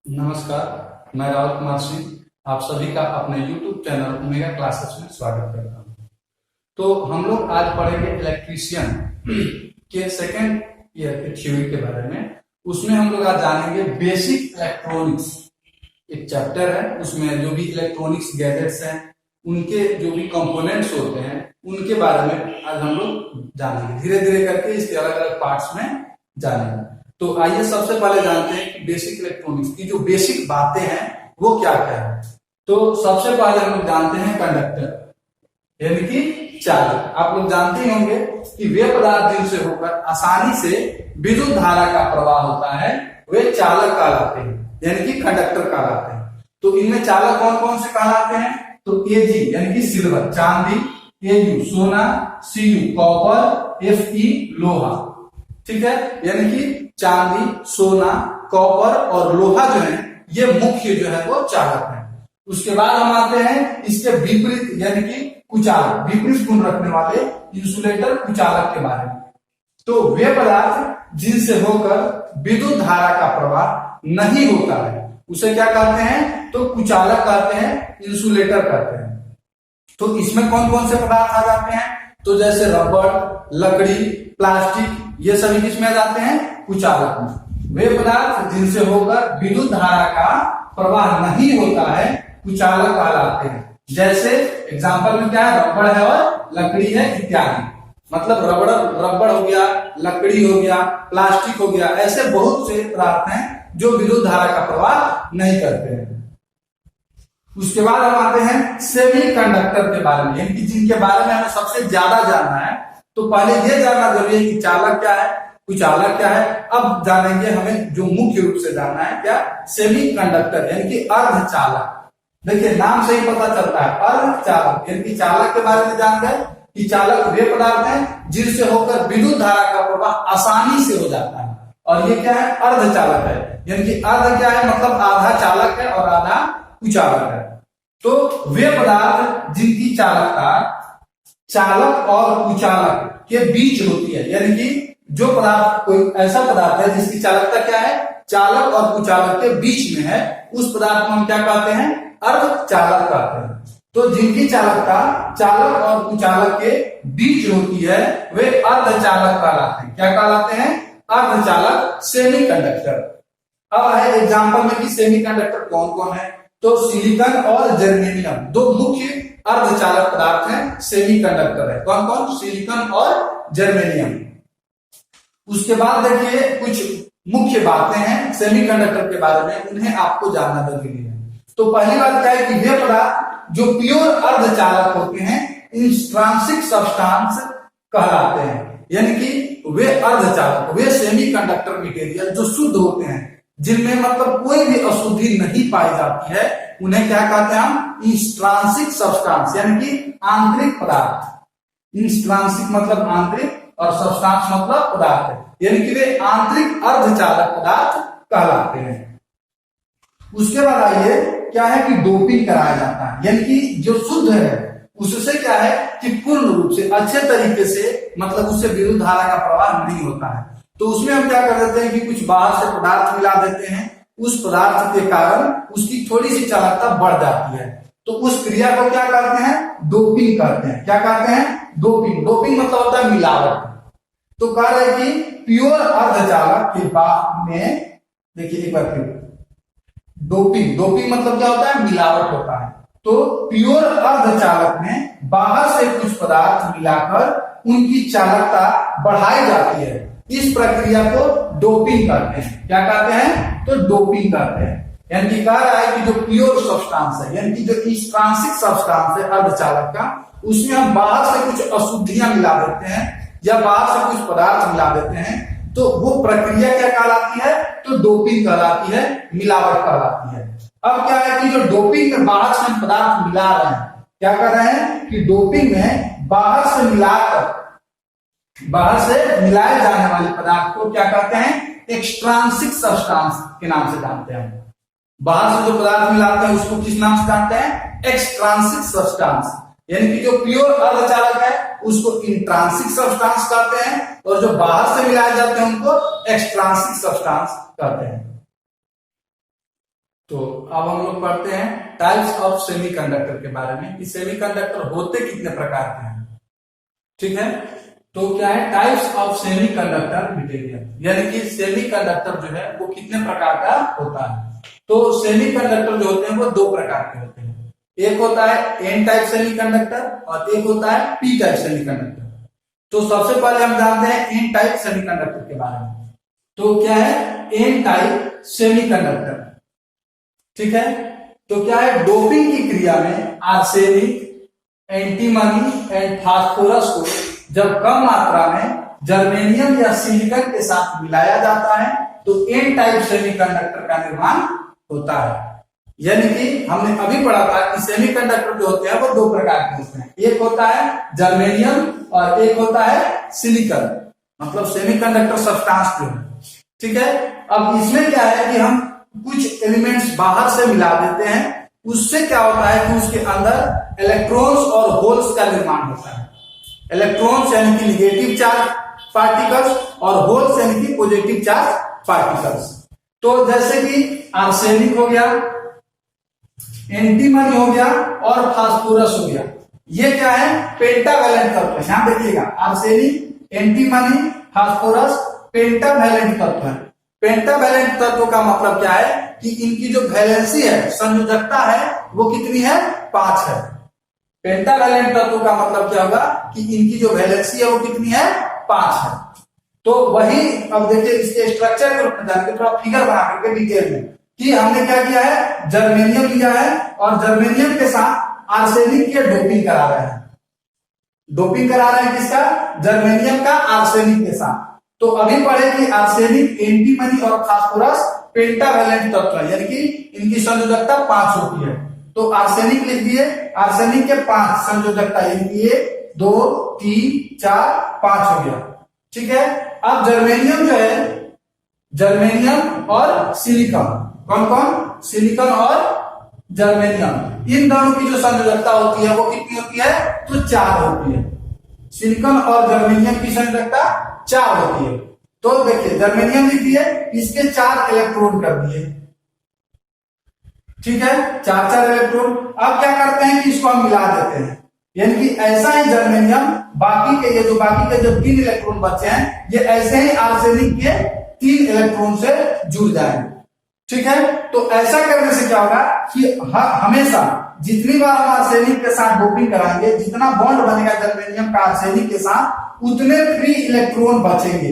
नमस्कार, मैं राहुल कुमार सिंह आप सभी का अपने YouTube चैनल ओमेगा क्लासेस में स्वागत करता हूँ। तो हम लोग आज पढ़ेंगे इलेक्ट्रीशियन के सेकेंड ईयर के थ्योरी के बारे में। उसमें हम लोग आज जानेंगे बेसिक इलेक्ट्रॉनिक्स। एक चैप्टर है, उसमें जो भी इलेक्ट्रॉनिक्स गैजेट्स हैं, उनके जो भी कंपोनेंट्स होते हैं, उनके बारे में आज हम लोग जानेंगे। धीरे धीरे करके इसके अलग अलग पार्ट्स में जानेंगे। तो आइए सबसे पहले जानते हैं कि बेसिक इलेक्ट्रॉनिक्स की जो बेसिक बातें हैं वो क्या क्या है। तो सबसे पहले हम लोग जानते हैं कंडक्टर, यानी कि चालक। आप लोग जानते ही होंगे कि वे पदार्थ जिनसे होकर आसानी से विद्युत धारा का प्रवाह होता है वे चालक कहलाते हैं, यानी कि कंडक्टर कहलाते हैं। तो इनमें चालक कौन कौन से कहलाते हैं? तो Ag यानी कि सिल्वर चांदी, Au सोना, Cu कॉपर, Fe लोहा। ठीक है, यानी कि चांदी, सोना, कॉपर और लोहा जो है ये मुख्य जो है वो चालक है। उसके बाद हम आते हैं इसके विपरीत यानी कि कुचालक, विपरीत गुण रखने वाले इंसुलेटर कुचालक के बारे में। तो वे पदार्थ जिनसे होकर विद्युत धारा का प्रवाह नहीं होता है उसे क्या कहते हैं? तो कुचालक कहते हैं, इंसुलेटर कहते हैं। तो इसमें कौन कौन से पदार्थ आ जाते हैं? तो जैसे रबड़, लकड़ी, प्लास्टिक, ये सभी किसमें आ जाते हैं? कुचालक में। वे पदार्थ जिनसे होकर विद्युत धारा का प्रवाह नहीं होता है कुचालक कहलाते हैं। जैसे एग्जांपल में क्या है? रबड़ है और लकड़ी है इत्यादि। मतलब रबड़ हो गया, लकड़ी हो गया, प्लास्टिक हो गया, ऐसे बहुत से पदार्थ हैं जो विद्युत धारा का प्रवाह नहीं करते हैं। उसके बाद हम आते हैं सेमी कंडक्टर के बारे में, यानी कि जिनके बारे में हमें सबसे ज्यादा जानना है। तो पहले ये जानना जरूरी है कि चालक क्या है, कुचालक क्या है। अब जानेंगे हमें जो मुख्य रूप से जानना है क्या? सेमी कंडक्टर यानी कि अर्धचालक। देखिए नाम से ही पता चलता है अर्धचालक, यानी कि चालक के बारे में जान गए कि चालक वे पदार्थ हैं जिनसे होकर विद्युत धारा का प्रवाह आसानी से हो जाता है। और ये क्या है? अर्धचालक है, यानी कि अर्ध क्या है? मतलब आधा चालक है और आधा कुचालक है। तो वे पदार्थ जिनकी चालकता चालक और कुचालक के बीच होती है, यानी कि जो पदार्थ कोई ऐसा पदार्थ है जिसकी चालकता क्या है? चालक और कुचालक के बीच में है, उस पदार्थ को हम क्या कहते हैं? अर्धचालक कहते हैं। तो जिनकी चालकता चालक और कुचालक के बीच होती है वे अर्धचालक कहलाते हैं। क्या कहलाते हैं? अर्धचालक, सेमी कंडक्टर। अब है एग्जांपल में कि सेमी कंडक्टर कौन कौन है। तो सिलिकॉन और जर्मेनियम दो मुख्य अर्धचालक पदार्थ हैं, सेमी कंडक्टर है। कौन कौन? सिलिकॉन और जर्मेनियम। उसके बाद देखिए कुछ मुख्य बातें हैं सेमीकंडक्टर के बारे में, उन्हें आपको जानना जरूरी है। तो पहली बात क्या है कि वे पदार्थ जो प्योर अर्धचालक होते हैं इंट्रिंसिक सब्सटेंस कहलाते हैं, यानी कि वे अर्धचालक, वे सेमीकंडक्टर मटेरियल जो शुद्ध होते हैं, जिनमें मतलब कोई भी अशुद्धि नहीं पाई जाती है, उन्हें क्या कहते हैं हम? इंट्रिंसिक सब्सटेंस, यानी कि आंतरिक पदार्थ। इंट्रिंसिक मतलब आंतरिक और सब्सटेंस मतलब पदार्थ है, यानी कि वे आंतरिक अर्धचालक पदार्थ कहलाते हैं। उसके बाद आइए क्या है कि डोपिंग कराया जाता है, यानी कि जो शुद्ध है उससे क्या है कि पूर्ण रूप से अच्छे तरीके से मतलब उससे विद्युत धारा का प्रवाह नहीं होता है। तो उसमें हम क्या कर देते हैं कि कुछ बाहर से पदार्थ मिला देते हैं, उस पदार्थ के कारण उसकी थोड़ी सी चालकता बढ़ जाती है। तो उस क्रिया को क्या कहते हैं? डोपिंग कहते हैं। क्या कहते हैं? डोपिंग। डोपिंग मतलब होता है मिलावट। तो कह रहे कि प्योर अर्धचालक के बाद में देखिए एक बार फिर डोपिंग, डोपिंग मतलब क्या होता है? मिलावट होता है। तो प्योर अर्धचालक में बाहर से कुछ पदार्थ मिलाकर उनकी चालकता बढ़ाई जाती है। इस प्रक्रिया को डोपिंग कहते हैं। क्या कहते हैं? तो डोपिंग कहते हैं। यानी कि कह रहा है कि जो प्योर सब्सटेंस है, यानी कि जो इंट्रिंसिक सब्सटेंस है अर्धचालक का, उसमें हम बाहर से कुछ अशुद्धियां मिला देते हैं या बाहर से कुछ पदार्थ मिला देते हैं, तो वो प्रक्रिया क्या कहलाती है? तो डोपिंग कहलाती है, मिलावट कहलाती है। अब क्या है कि जो डोपिंग में बाहर से हम पदार्थ मिला रहे हैं, क्या कर रहे हैं कि डोपिंग में बाहर से मिलाकर, बाहर से मिलाए जाने वाले पदार्थ को क्या कहते हैं? एक्सट्रिंसिक सब्सटेंस के नाम से जानते हैं। बाहर से जो पदार्थ मिलाते हैं उसको किस नाम से जानते हैं? Extrinsic substance. यानी कि जो प्योर अर्धचालक है उसको इंट्रिंसिक सब्सटेंस कहते हैं, और जो बाहर से मिलाए जाते हैं उनको एक्सट्रिंसिक सब्सटेंस कहते हैं। तो अब हम लोग पढ़ते हैं टाइप्स ऑफ सेमीकंडक्टर के बारे में कि सेमीकंडक्टर होते कितने प्रकार के हैं। ठीक है, तो क्या है टाइप्स ऑफ सेमीकंडक्टर मटेरियल, यानी कि सेमीकंडक्टर जो है वो कितने प्रकार का होता है। तो सेमीकंडक्टर जो होते हैं वो दो प्रकार के होते हैं, एक होता है एन टाइप सेमीकंडक्टर और एक होता है पी टाइप सेमीकंडक्टर। तो सबसे पहले हम जानते हैं एन टाइप सेमीकंडक्टर के बारे में। तो क्या है एन टाइप सेमीकंडक्टर, ठीक है। तो क्या है डोपिंग की क्रिया में आर्सेनिक, एंटीमनी एंड फास्फोरस को जब कम मात्रा में जर्मेनियम या सिलिकॉन के साथ मिलाया जाता है तो एन टाइप सेमीकंडक्टर का निर्माण होता है। यानी कि हमने अभी पढ़ा था कि सेमीकंडक्टर जो होते हैं वो दो प्रकार के होते हैं, एक होता है जर्मेनियम और एक होता है सिलिकॉन, मतलब सेमीकंडक्टर सब्सटेंस जो है। ठीक है, अब इसमें क्या है कि हम कुछ एलिमेंट्स बाहर से मिला देते हैं, उससे क्या होता है कि उसके अंदर इलेक्ट्रॉन्स और होल्स का निर्माण होता है। इलेक्ट्रॉन्स यानी कि निगेटिव चार्ज पार्टिकल्स और होल्स यानी कि पॉजिटिव चार्ज पार्टिकल्स। तो जैसे कि आर्सेनिक हो गया, एंटीमनी हो गया और फास्फोरस हो गया, ये क्या है पेंटावैलेंट तत्व है। यहां देखिएगा आर्सेनिक, एंटीमनी, फास्फोरस पेंटावैलेंट तत्व है। पेंटावैलेंट तत्व का मतलब क्या है कि इनकी जो वैलेंसी है, संयोजकता है, वो कितनी है 5 है। पेंटावैलेंट तत्व का मतलब क्या होगा कि इनकी जो वैलेंसी है वो कितनी है 5 है। तो वही अब देखिए इसके स्ट्रक्चर के रूप में जान के थोड़ा फिगर बना करके डिटेल में कि हमने क्या किया है जर्मेनियम लिया है और जर्मेनियम के साथ आर्सेनिक के डोपिंग करा रहे हैं। डोपिंग करा रहे हैं किसका, जर्मेनियम का आर्सेनिक के साथ। तो अभी पढ़े कि आर्सेनिक, एंटीमनी और फास्फोरस पेंटावैलेंट तत्व है, यानी कि इनकी संयोजकता 5 होती है। तो आर्सेनिक लिख दिए, आर्सेनिक के 5 संयोजकता, यानी कि 1 2 3 4 5 हो गया। ठीक है, अब जर्मेनियम जो है, जर्मेनियम और सिलिकॉन, कौन कौन, सिलिकॉन और जर्मेनियम, इन दोनों की जो संयोजकता होती है वो कितनी होती है, तो 4 होती है। सिलिकॉन और जर्मेनियम की संयोजकता 4 होती है। तो देखिए जर्मेनियम लिख दिए, इसके 4 इलेक्ट्रॉन कर दिए, ठीक है, 4 इलेक्ट्रॉन। अब क्या करते हैं कि इसको हम मिला देते हैं, यानी कि ऐसा ही जर्मेनियम बाकी के जो 3 इलेक्ट्रॉन बचे हैं ये ऐसे ही आर्सेनिक के 3 इलेक्ट्रॉन से जुड़ जाएंगे। ठीक है, तो ऐसा करने से क्या होगा कि हमेशा जितनी बार हम आर्सेनिक के साथ डोपिंग कराएंगे, जितना बॉन्ड बनेगा जर्मेनियम का आर्सेनिक के साथ, उतने फ्री इलेक्ट्रॉन बचेंगे,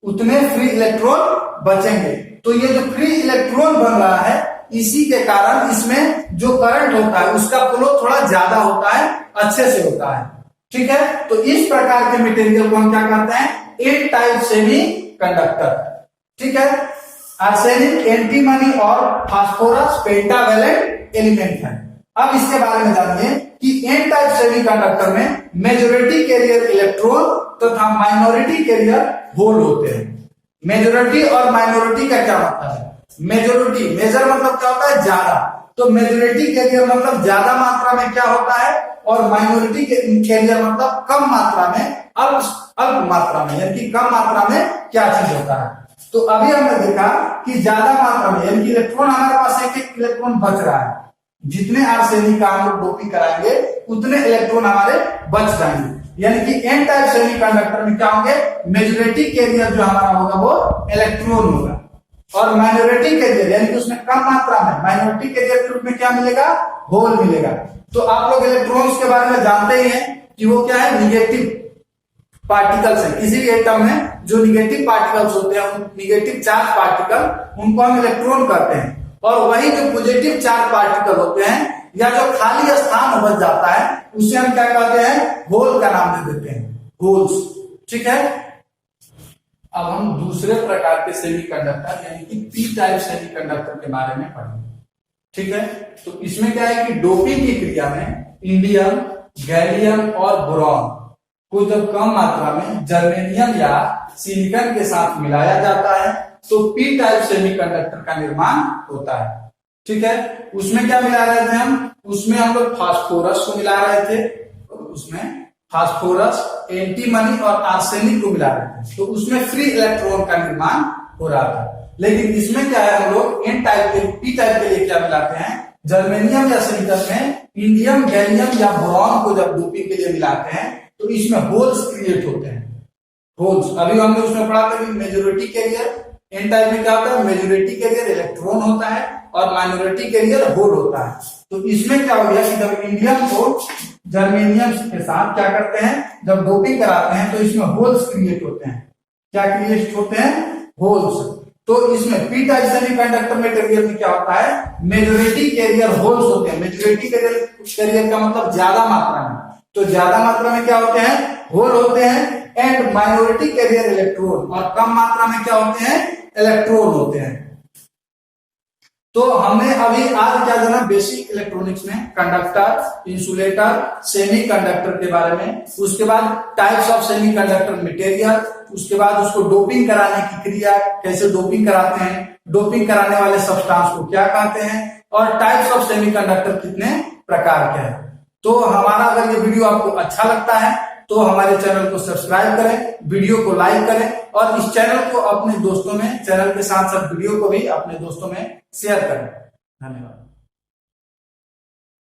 उतने फ्री इलेक्ट्रॉन बचेंगे। तो ये जो फ्री इलेक्ट्रॉन बन रहा है, इसी के कारण इसमें जो करंट होता है उसका फ्लो थोड़ा ज्यादा होता है, अच्छे से होता है। ठीक है, तो इस प्रकार के मटेरियल को हम क्या कहते हैं, एन टाइप सेमी कंडक्टर। ठीक है, आर्सेनिक, एंटीमनी और फास्फोरस पेंटावैलेंट एलिमेंट है। अब इसके बारे में जानिए कि एन टाइप सेमीकंडक्टर में मेजॉरिटी कैरियर इलेक्ट्रॉन तथा माइनॉरिटी कैरियर होल होते हैं। मेजॉरिटी और माइनॉरिटी का क्या मतलब है, मेजॉरिटी, मेजर मतलब क्या होता है ज्यादा, तो मेजॉरिटी कैरियर मतलब ज्यादा मात्रा में क्या होता है, और माइनॉरिटी कैरियर मतलब कम मात्रा में, अल्प मात्रा में, यानी कि कम मात्रा में क्या चीज होता है। तो अभी हमने देखा कि ज्यादा मात्रा में, यानी कि इलेक्ट्रॉन हमारे पास एक इलेक्ट्रॉन बच रहा है, जितने आर्सेनिक का हम लोग डोपिंग कराएंगे उतने इलेक्ट्रॉन हमारे बच जाएंगे। यानी कि एन टाइप सेमीकंडक्टर में क्या होंगे, मेजॉरिटी कैरियर जो हमारा होगा वो इलेक्ट्रॉन होगा, और माइनॉरिटी कैरियर यानी कि उसमें कम मात्रा में माइनॉरिटी कैरियर के रूप में क्या मिलेगा, होल मिलेगा। तो आप लोग इलेक्ट्रॉन्स के बारे में जानते ही हैं कि वो क्या है, निगेटिव पार्टिकल्स है। किसी भी एटम में जो निगेटिव पार्टिकल्स होते हैं, निगेटिव चार्ज पार्टिकल, उनको हम इलेक्ट्रॉन कहते हैं। और वही जो पॉजिटिव चार्ज पार्टिकल होते हैं या जो खाली स्थान बच जाता है, उसे हम क्या कहते हैं, होल का नाम दे देते हैं, होल्स। ठीक है, अब हम दूसरे प्रकार के सेमीकंडक्टर यानी कि पी टाइप सेमीकंडक्टर के बारे में पढ़ेंगे। ठीक है, तो इसमें क्या है कि डोपिंग की क्रिया में इंडियम, गैलियम और बोरॉन को जब कम मात्रा में जर्मेनियम या सिलिकॉन के साथ मिलाया जाता है तो पी टाइप सेमीकंडक्टर का निर्माण होता है। ठीक है, उसमें क्या मिला रहे थे हम, उसमें हम लोग फास्फोरस को मिला रहे थे, उसमें फास्फोरस, एंटीमनी और आर्सेनिक को मिला रहे थे, तो उसमें फ्री इलेक्ट्रॉन का निर्माण हो रहा था। लेकिन इसमें क्या है, हम लोग एन टाइप के पी टाइप के लिए क्या मिलाते हैं, जर्मेनियम या सिलिकॉन में इंडियम गैलियम या बोरॉन को जब डोपिंग के लिए मिलाते हैं तो इसमें होल्स क्रिएट होते हैं। होल्स अभी हमने उसमें पढ़ा था कि मेजोरिटी कैरियर, एन टाइप में क्या होता है, मेजोरिटी कैरियर इलेक्ट्रॉन होता है और माइनॉरिटी कैरियर होल होता है। तो इसमें क्या हो गया कि जब इंडियम को जर्मेनियम के साथ क्या करते हैं, जब डोपिंग कराते हैं तो इसमें होल्स क्रिएट होते हैं। क्या क्रिएट होते हैं, होल्स। तो इसमें पी टाइप सेमीकंडक्टर मटेरियल में क्या होता है, मेजोरिटी कैरियर होल्स होते हैं। मेजोरिटी कैरियर का मतलब ज्यादा मात्रा में, तो ज्यादा मात्रा में क्या होते हैं, होल होते हैं। एंड माइनॉरिटी कैरियर इलेक्ट्रॉन, और कम मात्रा में क्या होते हैं, इलेक्ट्रॉन होते हैं। तो हमने अभी आज क्या जाना, बेसिक इलेक्ट्रॉनिक्स में कंडक्टर, इंसुलेटर, सेमीकंडक्टर के बारे में, उसके बाद टाइप्स ऑफ सेमीकंडक्टर मटेरियल, उसके बाद उसको डोपिंग कराने की क्रिया, कैसे डोपिंग कराते हैं, डोपिंग कराने वाले सब्सटेंस को क्या कहते हैं, और टाइप्स ऑफ सेमीकंडक्टर कितने प्रकार के हैं। तो हमारा अगर ये वीडियो आपको अच्छा लगता है तो हमारे चैनल को सब्सक्राइब करें, वीडियो को लाइक करें और इस चैनल को अपने दोस्तों में, चैनल के साथ साथ वीडियो को भी अपने दोस्तों में शेयर करें। धन्यवाद।